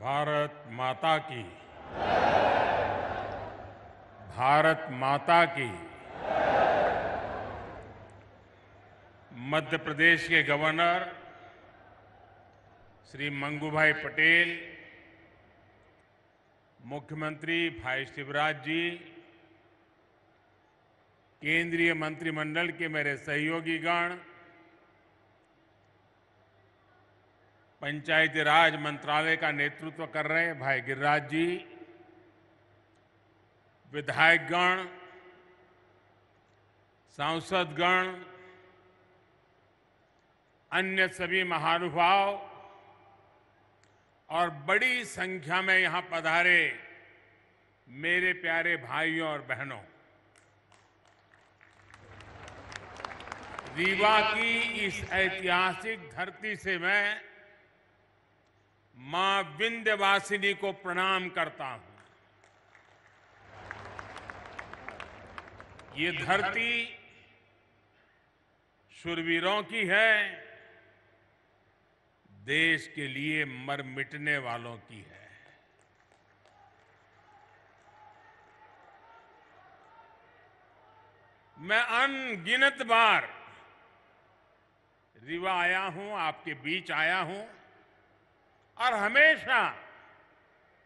भारत माता की। भारत माता की। मध्य प्रदेश के गवर्नर श्री मंगूभाई पटेल, मुख्यमंत्री भाई शिवराज जी, केंद्रीय मंत्रिमंडल के मेरे सहयोगीगण, पंचायती राज मंत्रालय का नेतृत्व कर रहे भाई गिरिराज जी, विधायकगण, सांसदगण, अन्य सभी महानुभाव और बड़ी संख्या में यहां पधारे मेरे प्यारे भाइयों और बहनों, रीवा की इस ऐतिहासिक धरती से मैं मां विंध्यवासिनी को प्रणाम करता हूं। ये धरती शूरवीरों की है, देश के लिए मर मिटने वालों की है। मैं अनगिनत बार रीवा आया हूं, आपके बीच आया हूं और हमेशा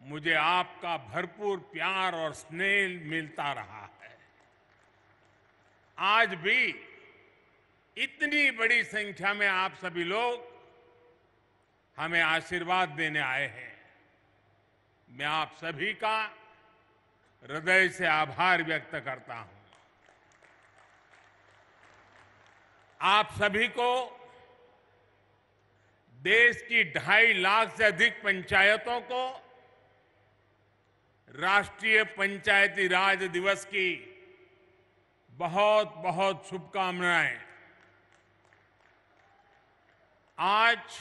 मुझे आपका भरपूर प्यार और स्नेह मिलता रहा है। आज भी इतनी बड़ी संख्या में आप सभी लोग हमें आशीर्वाद देने आए हैं। मैं आप सभी का हृदय से आभार व्यक्त करता हूं। आप सभी को देश की 2.5 लाख से अधिक पंचायतों को राष्ट्रीय पंचायती राज दिवस की बहुत बहुत शुभकामनाएं। आज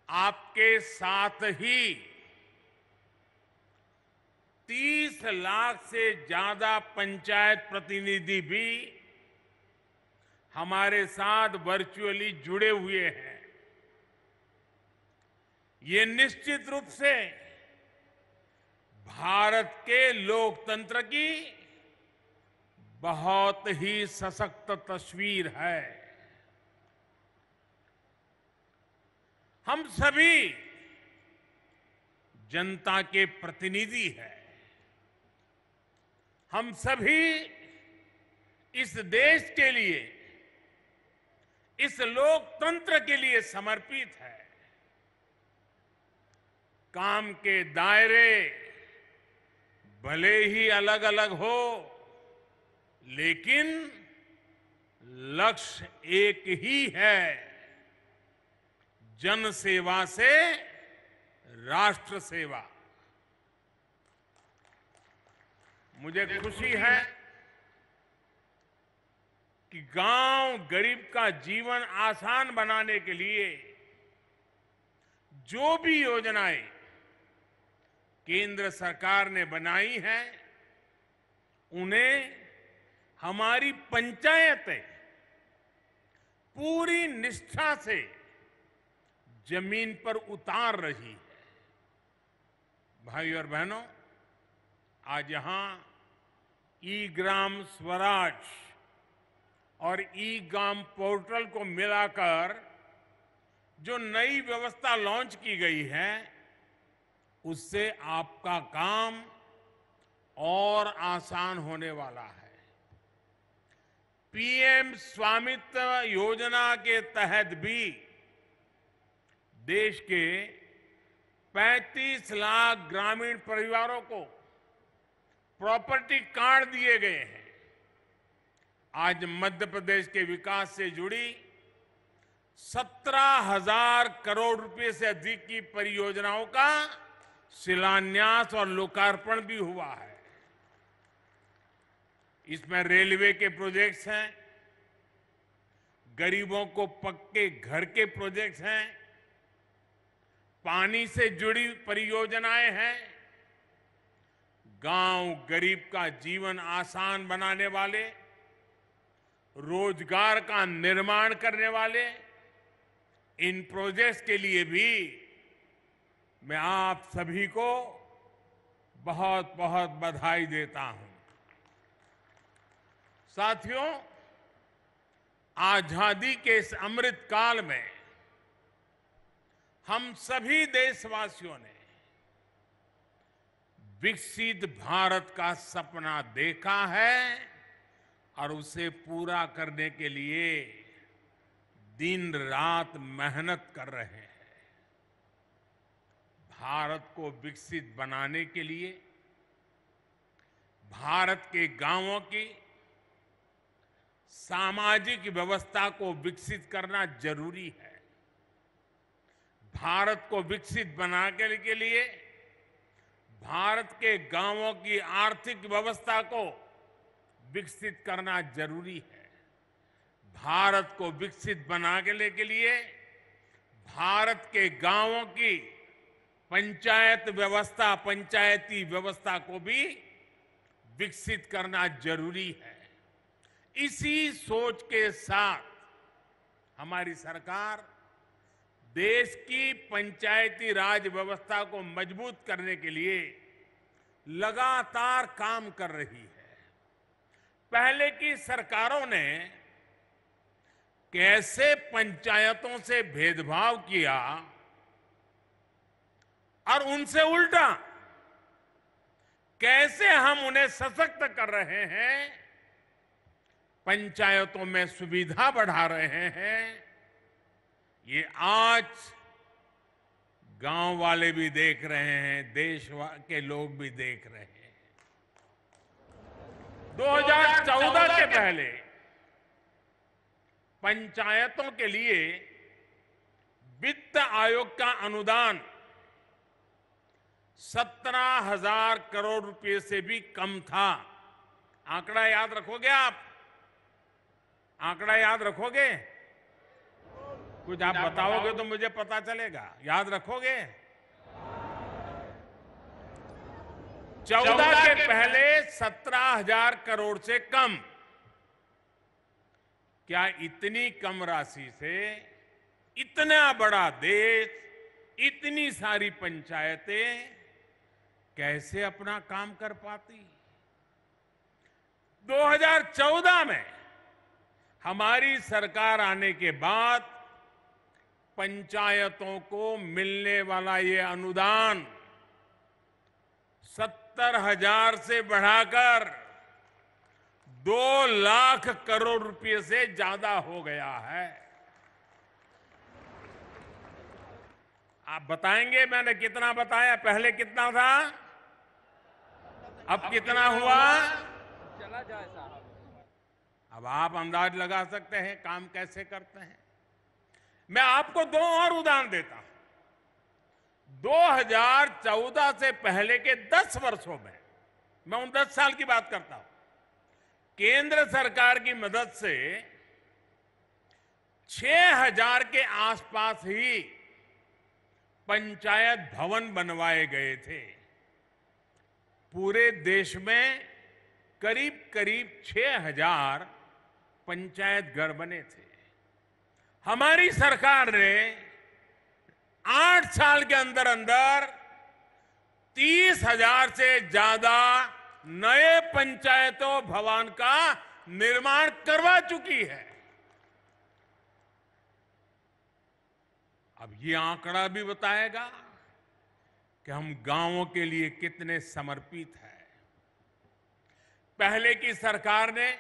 आपके साथ ही 30 लाख से ज्यादा पंचायत प्रतिनिधि भी हमारे साथ वर्चुअली जुड़े हुए हैं। ये निश्चित रूप से भारत के लोकतंत्र की बहुत ही सशक्त तस्वीर है। हम सभी जनता के प्रतिनिधि हैं। हम सभी इस देश के लिए, इस लोकतंत्र के लिए समर्पित है। काम के दायरे भले ही अलग अलग हो, लेकिन लक्ष्य एक ही है, जन सेवा से राष्ट्र सेवा। मुझे खुशी है कि गांव गरीब का जीवन आसान बनाने के लिए जो भी योजनाएं केंद्र सरकार ने बनाई हैं, उन्हें हमारी पंचायतें पूरी निष्ठा से जमीन पर उतार रही है। भाई और बहनों, आज यहां ई ग्राम स्वराज और ई ग्राम पोर्टल को मिलाकर जो नई व्यवस्था लॉन्च की गई है, उससे आपका काम और आसान होने वाला है। पीएम स्वामित्व योजना के तहत भी देश के 35 लाख ग्रामीण परिवारों को प्रॉपर्टी कार्ड दिए गए हैं। आज मध्य प्रदेश के विकास से जुड़ी 17,000 करोड़ रुपए से अधिक की परियोजनाओं का शिलान्यास और लोकार्पण भी हुआ है। इसमें रेलवे के प्रोजेक्ट्स हैं, गरीबों को पक्के घर के प्रोजेक्ट्स हैं, पानी से जुड़ी परियोजनाएं हैं, गांव गरीब का जीवन आसान बनाने वाले, रोजगार का निर्माण करने वाले इन प्रोजेक्ट्स के लिए भी मैं आप सभी को बहुत बहुत बधाई देता हूं। साथियों, आजादी के इस अमृत काल में हम सभी देशवासियों ने विकसित भारत का सपना देखा है और उसे पूरा करने के लिए दिन रात मेहनत कर रहे हैं। भारत को विकसित बनाने के लिए भारत के गांवों की सामाजिक व्यवस्था को विकसित करना जरूरी है। भारत को विकसित बनाने के लिए भारत के गांवों की आर्थिक व्यवस्था को विकसित करना जरूरी है। भारत को विकसित बनाने के लिए भारत के गांवों की पंचायती व्यवस्था को भी विकसित करना जरूरी है। इसी सोच के साथ हमारी सरकार देश की पंचायती राज व्यवस्था को मजबूत करने के लिए लगातार काम कर रही है। पहले की सरकारों ने कैसे पंचायतों से भेदभाव किया और उनसे उल्टा कैसे हम उन्हें सशक्त कर रहे हैं, पंचायतों में सुविधा बढ़ा रहे हैं, ये आज गांव वाले भी देख रहे हैं, देश के लोग भी देख रहे हैं। 2014 के पहले पंचायतों के लिए वित्त आयोग का अनुदान 17,000 करोड़ रुपए से भी कम था। आंकड़ा याद रखोगे आप? आंकड़ा याद रखोगे? कुछ आप बताओगे तो मुझे पता चलेगा। याद रखोगे? 14 के पहले 17,000 करोड़ से कम। क्या इतनी कम राशि से इतना बड़ा देश, इतनी सारी पंचायतें कैसे अपना काम कर पाती? 2014 में हमारी सरकार आने के बाद पंचायतों को मिलने वाला ये अनुदान 70,000 से बढ़ाकर 2 लाख करोड़ रुपए से ज्यादा हो गया है। आप बताएंगे मैंने कितना बताया? पहले कितना था, अब कितना हुआ? चला जाए साहब। अब आप अंदाज लगा सकते हैं काम कैसे करते हैं। मैं आपको 2 और उदाहरण देता हूं। 2014 से पहले के 10 वर्षों में, मैं उन 10 साल की बात करता हूं, केंद्र सरकार की मदद से 6,000 के आसपास ही पंचायत भवन बनवाए गए थे। पूरे देश में करीब करीब 6,000 पंचायत घर बने थे। हमारी सरकार ने 8 साल के अंदर अंदर 30,000 से ज्यादा नए पंचायतों भवन का निर्माण करवा चुकी है। अब ये आंकड़ा भी बताएगा कि हम गांवों के लिए कितने समर्पित हैं। पहले की सरकार ने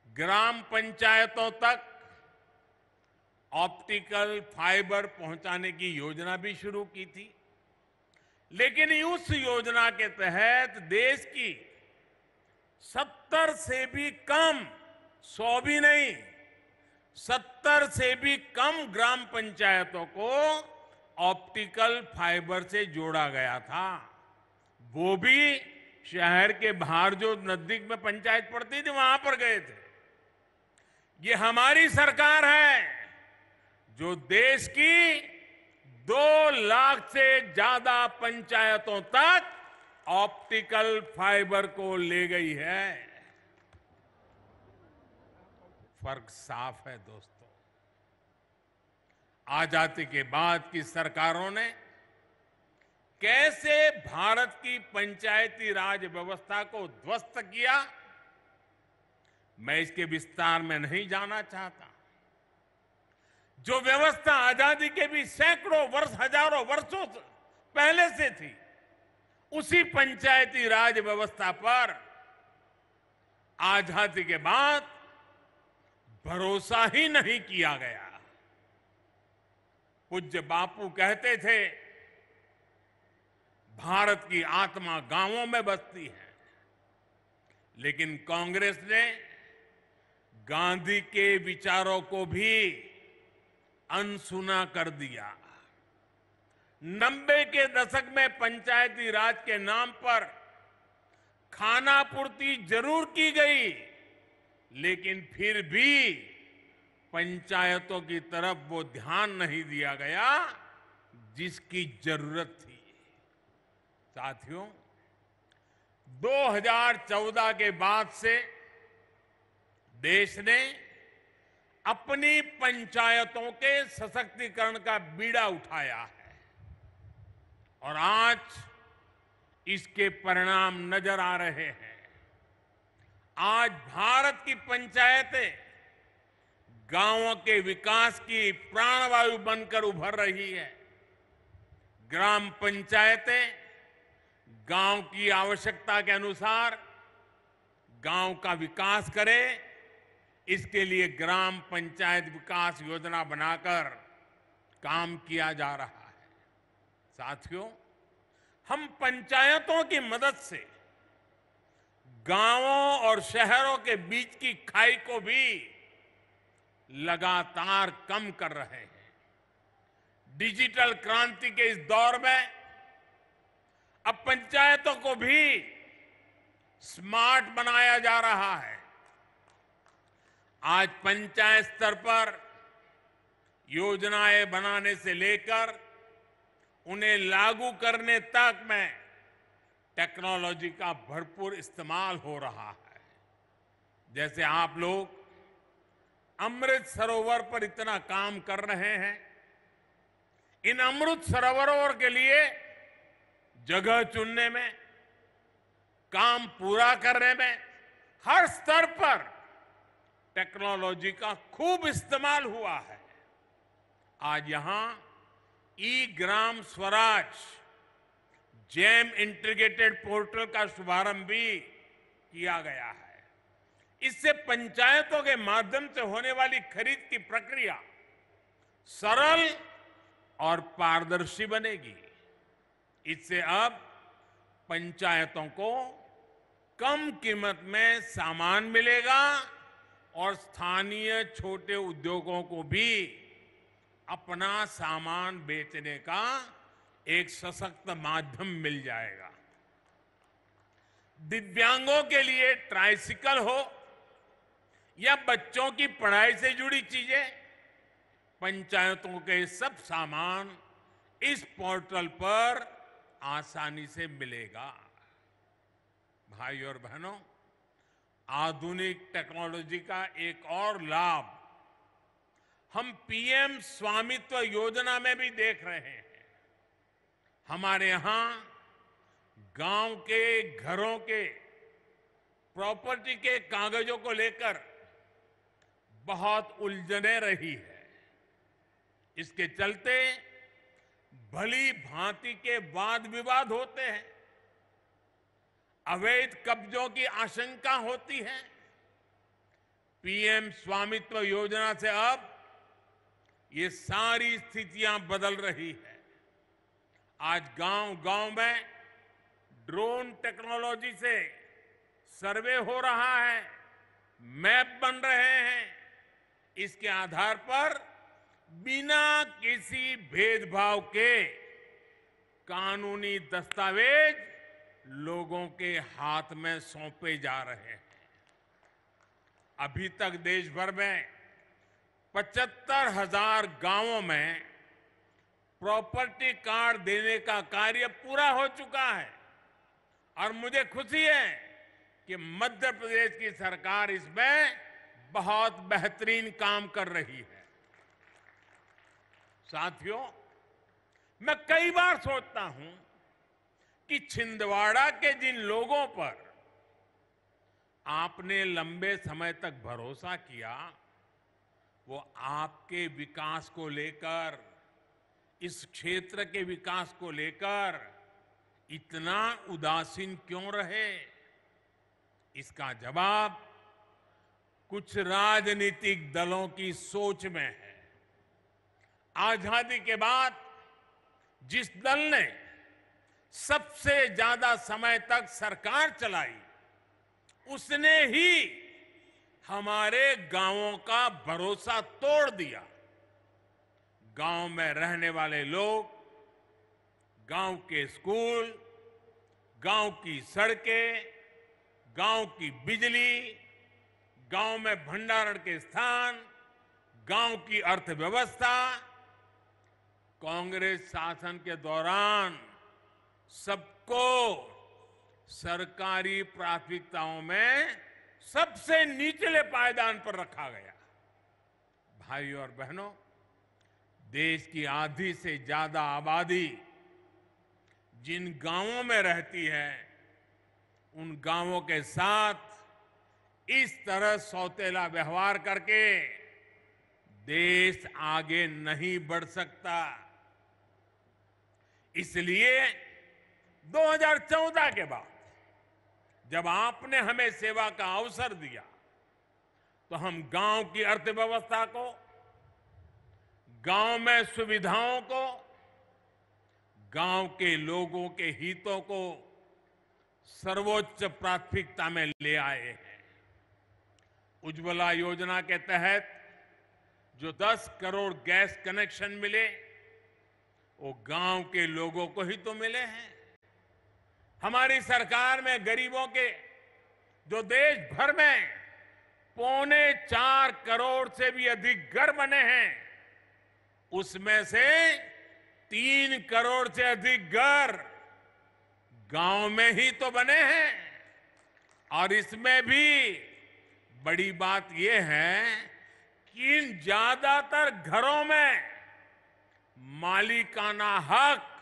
ग्राम पंचायतों तक ऑप्टिकल फाइबर पहुंचाने की योजना भी शुरू की थी, लेकिन उस योजना के तहत देश की 70 से भी कम, 100 भी नहीं, 70 से भी कम ग्राम पंचायतों को ऑप्टिकल फाइबर से जोड़ा गया था। वो भी शहर के बाहर जो नजदीक में पंचायत पड़ती थी वहां पर गए थे। ये हमारी सरकार है जो देश की 2 लाख से ज्यादा पंचायतों तक ऑप्टिकल फाइबर को ले गई है। फर्क साफ है दोस्तों। आजादी के बाद की सरकारों ने कैसे भारत की पंचायती राज व्यवस्था को ध्वस्त किया, मैं इसके विस्तार में नहीं जाना चाहता। जो व्यवस्था आजादी के भी सैकड़ों वर्ष, हजारों वर्षों पहले से थी, उसी पंचायती राज व्यवस्था पर आजादी के बाद भरोसा ही नहीं किया गया। पूज्य बापू कहते थे, भारत की आत्मा गांवों में बसती है, लेकिन कांग्रेस ने गांधी के विचारों को भी अनसुना कर दिया। 90 के दशक में पंचायती राज के नाम पर खानापूर्ति जरूर की गई, लेकिन फिर भी पंचायतों की तरफ वो ध्यान नहीं दिया गया जिसकी जरूरत थी। साथियों, 2014 के बाद से देश ने अपनी पंचायतों के सशक्तिकरण का बीड़ा उठाया है और आज इसके परिणाम नजर आ रहे हैं। आज भारत की पंचायतें गांवों के विकास की प्राणवायु बनकर उभर रही है। ग्राम पंचायतें गांव की आवश्यकता के अनुसार गांव का विकास करें, इसके लिए ग्राम पंचायत विकास योजना बनाकर काम किया जा रहा है। साथियों, हम पंचायतों की मदद से गांवों और शहरों के बीच की खाई को भी लगातार कम कर रहे हैं। डिजिटल क्रांति के इस दौर में अब पंचायतों को भी स्मार्ट बनाया जा रहा है। आज पंचायत स्तर पर योजनाएं बनाने से लेकर उन्हें लागू करने तक में टेक्नोलॉजी का भरपूर इस्तेमाल हो रहा है। जैसे आप लोग अमृत सरोवर पर इतना काम कर रहे हैं, इन अमृत सरोवरों के लिए जगह चुनने में, काम पूरा करने में हर स्तर पर टेक्नोलॉजी का खूब इस्तेमाल हुआ है। आज यहां ई Gram Swaraj jam integrated portal का शुभारंभ भी किया गया है। इससे पंचायतों के माध्यम से होने वाली खरीद की प्रक्रिया सरल और पारदर्शी बनेगी। इससे अब पंचायतों को कम कीमत में सामान मिलेगा और स्थानीय छोटे उद्योगों को भी अपना सामान बेचने का एक सशक्त माध्यम मिल जाएगा। दिव्यांगों के लिए ट्राइसिकल हो या बच्चों की पढ़ाई से जुड़ी चीजें, पंचायतों के सब सामान इस पोर्टल पर आसानी से मिलेगा। भाई और बहनों, आधुनिक टेक्नोलॉजी का एक और लाभ हम पीएम स्वामित्व योजना में भी देख रहे हैं। हमारे यहां गांव के घरों के प्रॉपर्टी के कागजों को लेकर बहुत उलझने रही है। इसके चलते भली भांति के वाद विवाद होते हैं, अवैध कब्जों की आशंका होती है। पीएम स्वामित्व योजना से अब ये सारी स्थितियां बदल रही है। आज गांव-गांव में ड्रोन टेक्नोलॉजी से सर्वे हो रहा है, मैप बन रहे हैं। इसके आधार पर बिना किसी भेदभाव के कानूनी दस्तावेज लोगों के हाथ में सौंपे जा रहे हैं। अभी तक देश भर में 75,000 गांवों में प्रॉपर्टी कार्ड देने का कार्य पूरा हो चुका है और मुझे खुशी है कि मध्य प्रदेश की सरकार इसमें बहुत बेहतरीन काम कर रही है। साथियों, मैं कई बार सोचता हूं कि छिंदवाड़ा के जिन लोगों पर आपने लंबे समय तक भरोसा किया, वो आपके विकास को लेकर, इस क्षेत्र के विकास को लेकर इतना उदासीन क्यों रहे? इसका जवाब कुछ राजनीतिक दलों की सोच में है। आजादी के बाद जिस दल ने सबसे ज्यादा समय तक सरकार चलाई, उसने ही हमारे गांवों का भरोसा तोड़ दिया। गांव में रहने वाले लोग, गांव के स्कूल, गांव की सड़कें, गांव की बिजली, गांव में भंडारण के स्थान, गांव की अर्थव्यवस्था, कांग्रेस शासन के दौरान सबको सरकारी प्राथमिकताओं में सबसे निचले पायदान पर रखा गया। भाइयों और बहनों, देश की आधी से ज्यादा आबादी जिन गांवों में रहती है, उन गांवों के साथ इस तरह सौतेला व्यवहार करके देश आगे नहीं बढ़ सकता। इसलिए 2014 के बाद जब आपने हमें सेवा का अवसर दिया, तो हम गांव की अर्थव्यवस्था को, गांव में सुविधाओं को, गांव के लोगों के हितों को सर्वोच्च प्राथमिकता में ले आए हैं। उज्ज्वला योजना के तहत जो 10 करोड़ गैस कनेक्शन मिले, वो गांव के लोगों को ही तो मिले हैं। हमारी सरकार में गरीबों के जो देश भर में 4.25 करोड़ से भी अधिक घर बने हैं, उसमें से 3 करोड़ से अधिक घर गांव में ही तो बने हैं। और इसमें भी बड़ी बात यह है कि इन ज्यादातर घरों में मालिकाना हक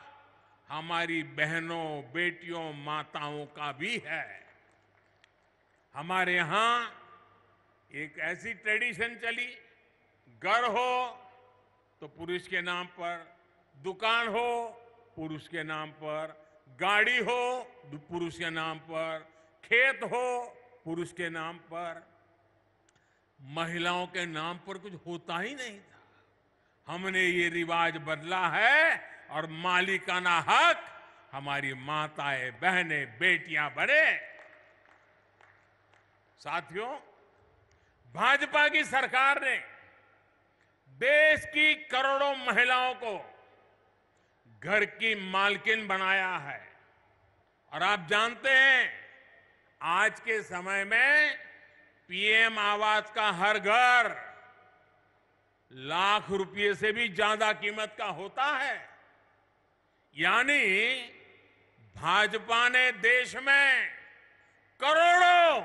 हमारी बहनों, बेटियों, माताओं का भी है। हमारे यहां एक ऐसी ट्रेडिशन चली, घर हो तो पुरुष के नाम पर, दुकान हो पुरुष के नाम पर, गाड़ी हो पुरुष के नाम पर, खेत हो पुरुष के नाम पर, महिलाओं के नाम पर कुछ होता ही नहीं था। हमने ये रिवाज बदला है और मालिकाना हक हमारी माताएं, बहनें, बेटियां बने। साथियों, भाजपा की सरकार ने देश की करोड़ों महिलाओं को घर की मालकिन बनाया है। और आप जानते हैं, आज के समय में पीएम आवास का हर घर लाख रुपए से भी ज्यादा कीमत का होता है। यानी भाजपा ने देश में करोड़ों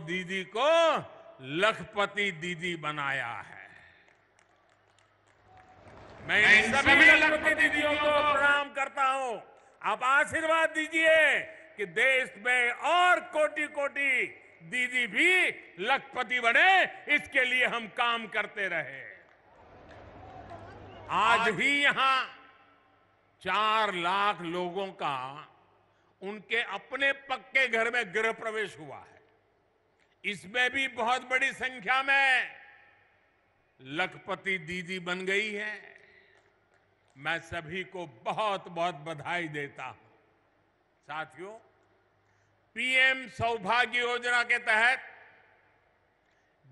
दीदी को लखपति दीदी बनाया है। मैं इन सभी लखपति दीदियों को प्रणाम करता हूं। आप आशीर्वाद दीजिए कि देश में और कोटि कोटि दीदी भी लखपति बने, इसके लिए हम काम करते रहे। आज ही यहां 4 लाख लोगों का उनके अपने पक्के घर में गृह प्रवेश हुआ है। इसमें भी बहुत बड़ी संख्या में लखपति दीदी बन गई है। मैं सभी को बहुत बहुत बधाई देता हूं। साथियों, पीएम सौभाग्य योजना के तहत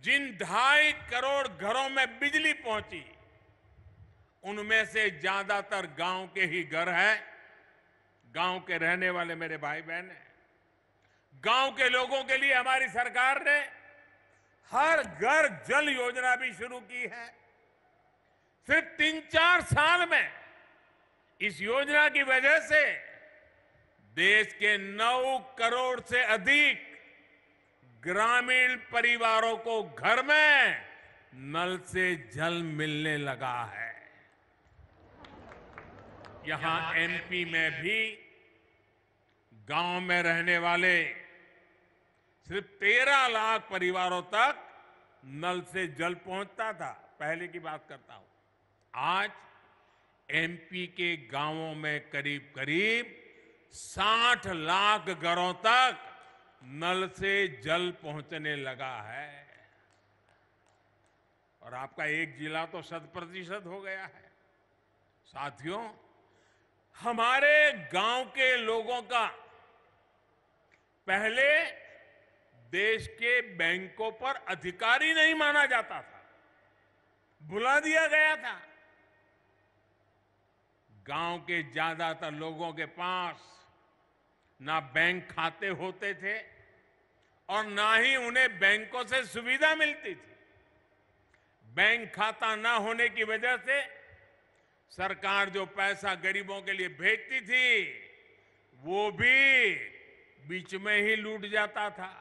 जिन 2.5 करोड़ घरों में बिजली पहुंची, उनमें से ज्यादातर गांव के ही घर हैं। गांव के रहने वाले मेरे भाई बहन हैं। गांव के लोगों के लिए हमारी सरकार ने हर घर जल योजना भी शुरू की है। सिर्फ 3-4 साल में इस योजना की वजह से देश के 9 करोड़ से अधिक ग्रामीण परिवारों को घर में नल से जल मिलने लगा है। यहां एमपी में भी गांव में रहने वाले सिर्फ 13 लाख परिवारों तक नल से जल पहुंचता था। पहले की बात करता हूं। आज एमपी के गांवों में करीब करीब 60 लाख घरों तक नल से जल पहुंचने लगा है और आपका एक जिला तो 100% हो गया है। साथियों, हमारे गांव के लोगों का पहले देश के बैंकों पर अधिकार ही नहीं माना जाता था, भुला दिया गया था। गांव के ज्यादातर लोगों के पास ना बैंक खाते होते थे और ना ही उन्हें बैंकों से सुविधा मिलती थी। बैंक खाता ना होने की वजह से सरकार जो पैसा गरीबों के लिए भेजती थी वो भी बीच में ही लूट जाता था।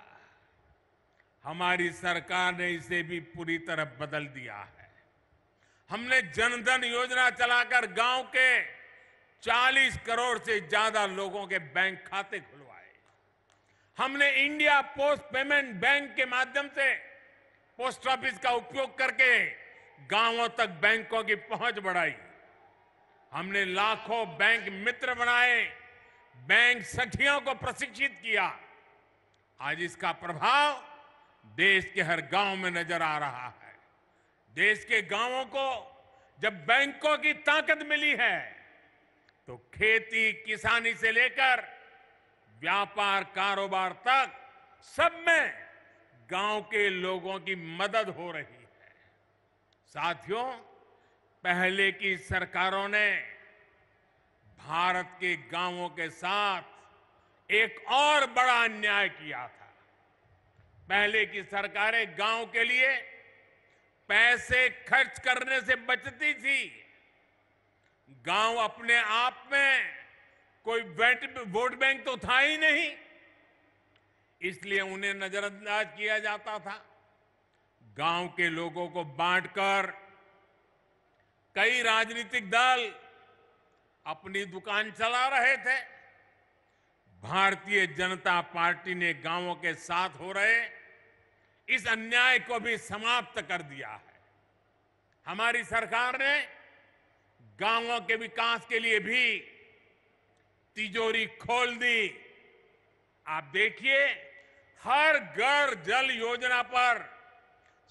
हमारी सरकार ने इसे भी पूरी तरह बदल दिया है। हमने जनधन योजना चलाकर गांव के 40 करोड़ से ज्यादा लोगों के बैंक खाते खुलवाए। हमने इंडिया पोस्ट पेमेंट बैंक के माध्यम से पोस्ट ऑफिस का उपयोग करके गांवों तक बैंकों की पहुंच बढ़ाई। हमने लाखों बैंक मित्र बनाए, बैंक सखियों को प्रशिक्षित किया। आज इसका प्रभाव देश के हर गांव में नजर आ रहा है। देश के गांवों को जब बैंकों की ताकत मिली है तो खेती किसानी से लेकर व्यापार कारोबार तक सब में गांव के लोगों की मदद हो रही है। साथियों, पहले की सरकारों ने भारत के गांवों के साथ एक और बड़ा अन्याय किया था। पहले की सरकारें गांव के लिए पैसे खर्च करने से बचती थी। गांव अपने आप में कोई वोट बैंक तो था ही नहीं, इसलिए उन्हें नजरअंदाज किया जाता था। गांव के लोगों को बांटकर कई राजनीतिक दल अपनी दुकान चला रहे थे। भारतीय जनता पार्टी ने गांवों के साथ हो रहे इस अन्याय को भी समाप्त कर दिया है। हमारी सरकार ने गांवों के विकास के लिए भी तिजोरी खोल दी। आप देखिए, हर घर जल योजना पर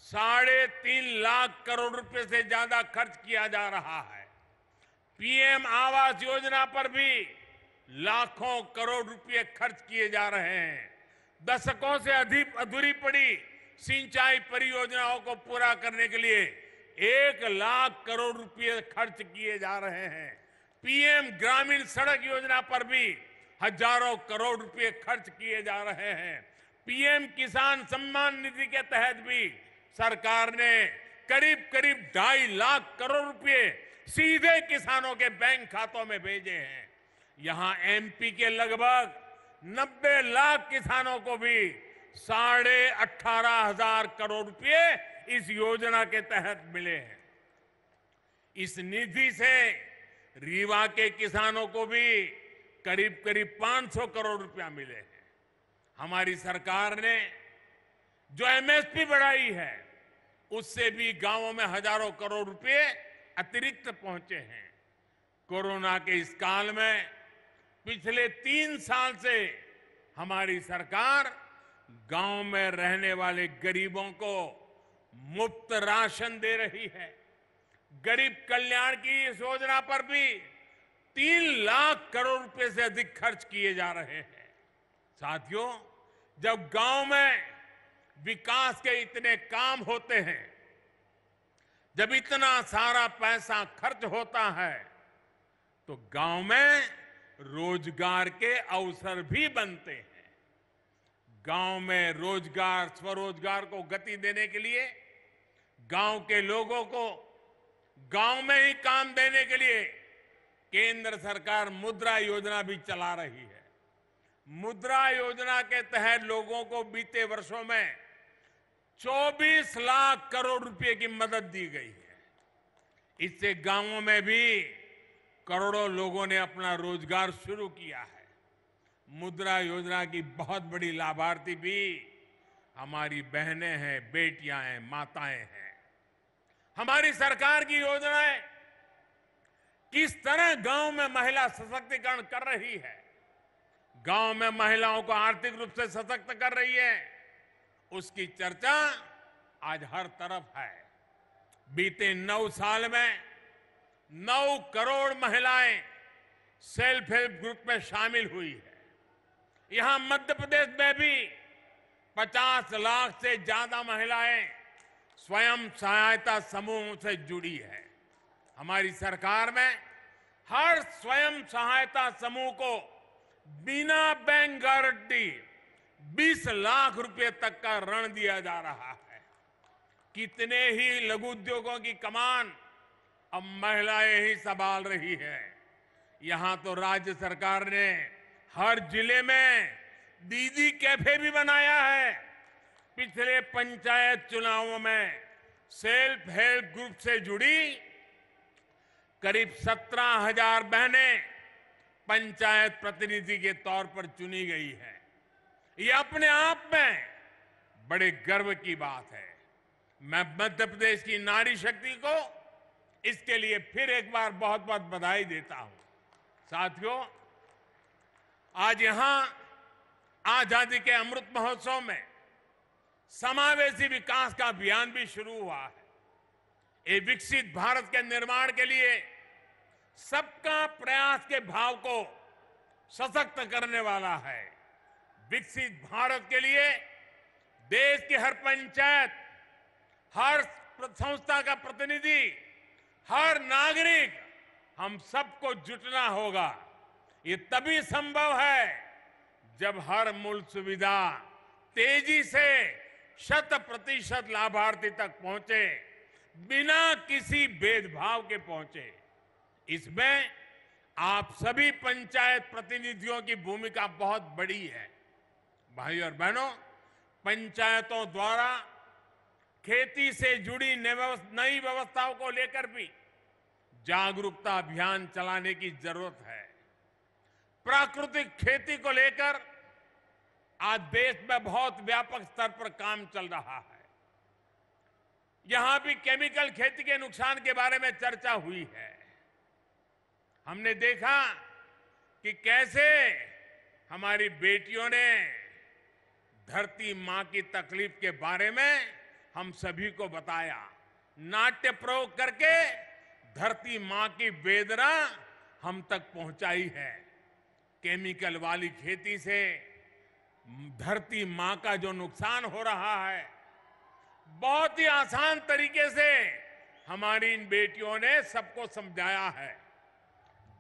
3.5 लाख करोड़ रुपए से ज्यादा खर्च किया जा रहा है। पीएम आवास योजना पर भी लाखों करोड़ रुपए खर्च किए जा रहे हैं। दशकों से अधिक अधूरी पड़ी सिंचाई परियोजनाओं को पूरा करने के लिए 1 लाख करोड़ रुपए खर्च किए जा रहे हैं। पीएम ग्रामीण सड़क योजना पर भी हजारों करोड़ रुपए खर्च किए जा रहे हैं। पीएम किसान सम्मान निधि के तहत भी सरकार ने करीब 2.5 लाख करोड़ रुपए सीधे किसानों के बैंक खातों में भेजे हैं। यहां एमपी के लगभग 90 लाख किसानों को भी 18,500 करोड़ रुपए इस योजना के तहत मिले हैं। इस निधि से रीवा के किसानों को भी करीब 500 करोड़ रुपया मिले हैं। हमारी सरकार ने जो एमएसपी बढ़ाई है उससे भी गांवों में हजारों करोड़ रुपए अतिरिक्त पहुंचे हैं। कोरोना के इस काल में पिछले 3 साल से हमारी सरकार गांव में रहने वाले गरीबों को मुफ्त राशन दे रही है। गरीब कल्याण की इस योजना पर भी 3 लाख करोड़ रुपए से अधिक खर्च किए जा रहे हैं। साथियों, जब गांव में विकास के इतने काम होते हैं, जब इतना सारा पैसा खर्च होता है, तो गांव में रोजगार के अवसर भी बनते हैं। गांव में रोजगार, स्वरोजगार को गति देने के लिए, गांव के लोगों को गांव में ही काम देने के लिए केंद्र सरकार मुद्रा योजना भी चला रही है। मुद्रा योजना के तहत लोगों को बीते वर्षों में 24 लाख करोड़ रुपए की मदद दी गई है। इससे गांवों में भी करोड़ों लोगों ने अपना रोजगार शुरू किया है। मुद्रा योजना की बहुत बड़ी लाभार्थी भी हमारी बहनें हैं, बेटियां हैं, माताएं हैं। हमारी सरकार की योजनाएं किस तरह गांव में महिला सशक्तिकरण कर रही है, गांव में महिलाओं को आर्थिक रूप से सशक्त कर रही है, उसकी चर्चा आज हर तरफ है। बीते 9 साल में 9 करोड़ महिलाएं सेल्फ हेल्प ग्रुप में शामिल हुई है। यहां मध्य प्रदेश में भी 50 लाख से ज्यादा महिलाएं स्वयं सहायता समूहों से जुड़ी है। हमारी सरकार में हर स्वयं सहायता समूह को बिना बैंक गारंटी 20 लाख रुपए तक का ऋण दिया जा रहा है। कितने ही लघु उद्योगों की कमान अब महिलाएं ही संभाल रही है। यहां तो राज्य सरकार ने हर जिले में दीदी कैफे भी बनाया है। पिछले पंचायत चुनावों में सेल्फ हेल्प ग्रुप से जुड़ी करीब 17,000 बहनें पंचायत प्रतिनिधि के तौर पर चुनी गई है। ये अपने आप में बड़े गर्व की बात है। मैं मध्य प्रदेश की नारी शक्ति को इसके लिए फिर एक बार बहुत बहुत बधाई देता हूं। साथियों, आज यहां आजादी के अमृत महोत्सव में समावेशी विकास का अभियान भी शुरू हुआ है। ये विकसित भारत के निर्माण के लिए सबका प्रयास के भाव को सशक्त करने वाला है। विकसित भारत के लिए देश की हर पंचायत, हर संस्था का प्रतिनिधि, हर नागरिक, हम सबको जुटना होगा। ये तभी संभव है जब हर मूल सुविधा तेजी से 100% लाभार्थी तक पहुंचे, बिना किसी भेदभाव के पहुंचे। इसमें आप सभी पंचायत प्रतिनिधियों की भूमिका बहुत बड़ी है। भाई और बहनों, पंचायतों द्वारा खेती से जुड़ी नई व्यवस्थाओं को लेकर भी जागरूकता अभियान चलाने की जरूरत है। प्राकृतिक खेती को लेकर आज देश में बहुत व्यापक स्तर पर काम चल रहा है। यहां भी केमिकल खेती के नुकसान के बारे में चर्चा हुई है। हमने देखा कि कैसे हमारी बेटियों ने धरती मां की तकलीफ के बारे में हम सभी को बताया। नाट्य प्रयोग करके धरती मां की वेदना हम तक पहुंचाई है। केमिकल वाली खेती से धरती मां का जो नुकसान हो रहा है, बहुत ही आसान तरीके से हमारी इन बेटियों ने सबको समझाया है।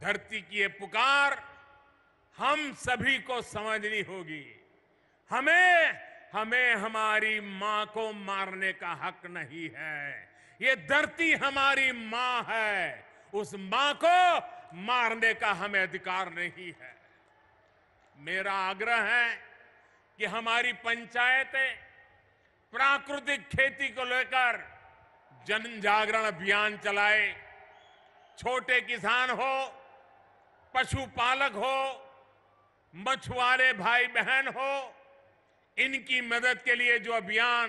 धरती की ये पुकार हम सभी को समझनी होगी। हमें हमारी मां को मारने का हक नहीं है। ये धरती हमारी मां है, उस मां को मारने का हमें अधिकार नहीं है। मेरा आग्रह है कि हमारी पंचायतें प्राकृतिक खेती को लेकर जन जागरण अभियान चलाए। छोटे किसान हो, पशुपालक हो, मछुआरे भाई बहन हो, इनकी मदद के लिए जो अभियान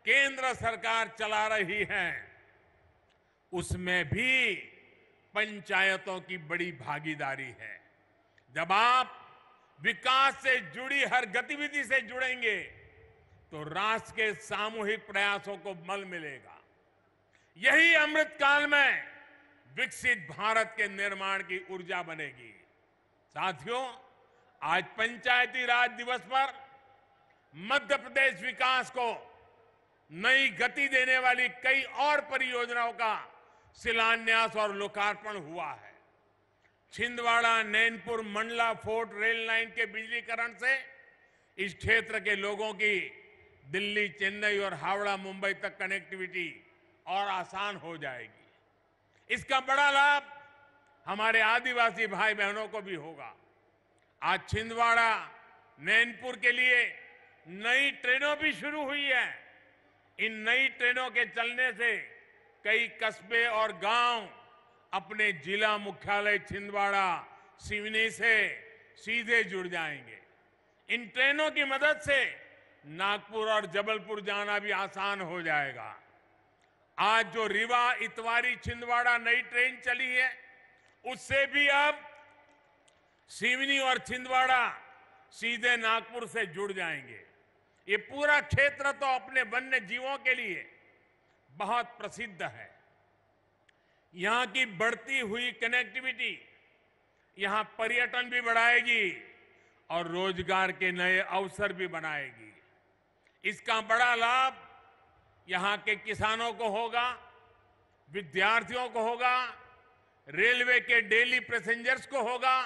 केंद्र सरकार चला रही है, उसमें भी पंचायतों की बड़ी भागीदारी है। जब आप विकास से जुड़ी हर गतिविधि से जुड़ेंगे तो राष्ट्र के सामूहिक प्रयासों को बल मिलेगा। यही अमृत काल में विकसित भारत के निर्माण की ऊर्जा बनेगी। साथियों, आज पंचायती राज दिवस पर मध्य प्रदेश विकास को नई गति देने वाली कई और परियोजनाओं का शिलान्यास और लोकार्पण हुआ है। Chhindwara, Nainpur, Mandla fort rail line के बिजलीकरण से इस क्षेत्र के लोगों की दिल्ली, चेन्नई और हावड़ा, मुंबई तक कनेक्टिविटी और आसान हो जाएगी। इसका बड़ा लाभ हमारे आदिवासी भाई बहनों को भी होगा। आज छिंदवाड़ा, नैनपुर के लिए नई ट्रेनों भी शुरू हुई है। इन नई ट्रेनों के चलने से कई कस्बे और गांव अपने जिला मुख्यालय छिंदवाड़ा सिवनी से सीधे जुड़ जाएंगे। इन ट्रेनों की मदद से नागपुर और जबलपुर जाना भी आसान हो जाएगा। आज जो रीवा इतवारी छिंदवाड़ा नई ट्रेन चली है, उससे भी अब सिवनी और छिंदवाड़ा सीधे नागपुर से जुड़ जाएंगे। ये पूरा क्षेत्र तो अपने वन्य जीवों के लिए बहुत प्रसिद्ध है। यहां की बढ़ती हुई कनेक्टिविटी यहां पर्यटन भी बढ़ाएगी और रोजगार के नए अवसर भी बनाएगी। इसका बड़ा लाभ यहां के किसानों को होगा, विद्यार्थियों को होगा, रेलवे के डेली पैसेंजर्स को होगा,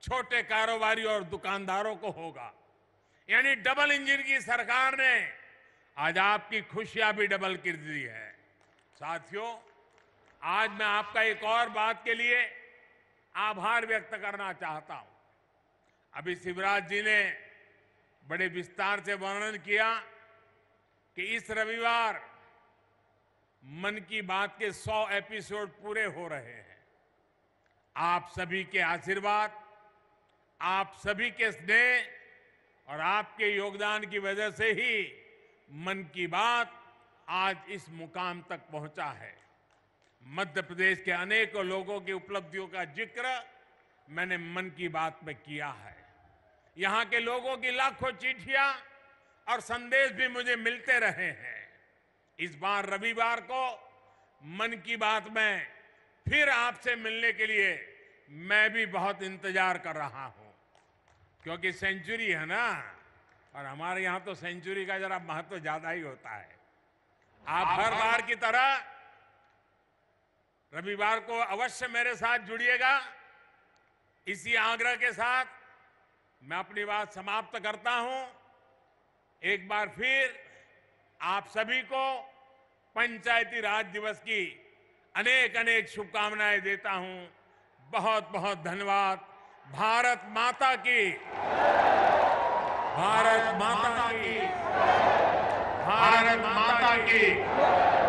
छोटे कारोबारी और दुकानदारों को होगा। यानी डबल इंजन की सरकार ने आज आपकी खुशियां भी डबल कर दी है। साथियों, आज मैं आपका एक और बात के लिए आभार व्यक्त करना चाहता हूं। अभी शिवराज जी ने बड़े विस्तार से वर्णन किया कि इस रविवार मन की बात के 100 एपिसोड पूरे हो रहे हैं। आप सभी के आशीर्वाद, आप सभी के स्नेह और आपके योगदान की वजह से ही मन की बात आज इस मुकाम तक पहुंचा है। मध्य प्रदेश के अनेकों लोगों की उपलब्धियों का जिक्र मैंने मन की बात में किया है। यहां के लोगों की लाखों चिट्ठियां और संदेश भी मुझे मिलते रहे हैं। इस बार रविवार को मन की बात में फिर आपसे मिलने के लिए मैं भी बहुत इंतजार कर रहा हूं, क्योंकि सेंचुरी है ना, और हमारे यहां तो सेंचुरी का जरा महत्व ज्यादा ही होता है। आप हर बार की तरह रविवार को अवश्य मेरे साथ जुड़िएगा। इसी आग्रह के साथ मैं अपनी बात समाप्त करता हूं। एक बार फिर आप सभी को पंचायती राज दिवस की अनेक अनेक शुभकामनाएं देता हूं। बहुत बहुत धन्यवाद। भारत माता की, भारत माता की, भारत माता की।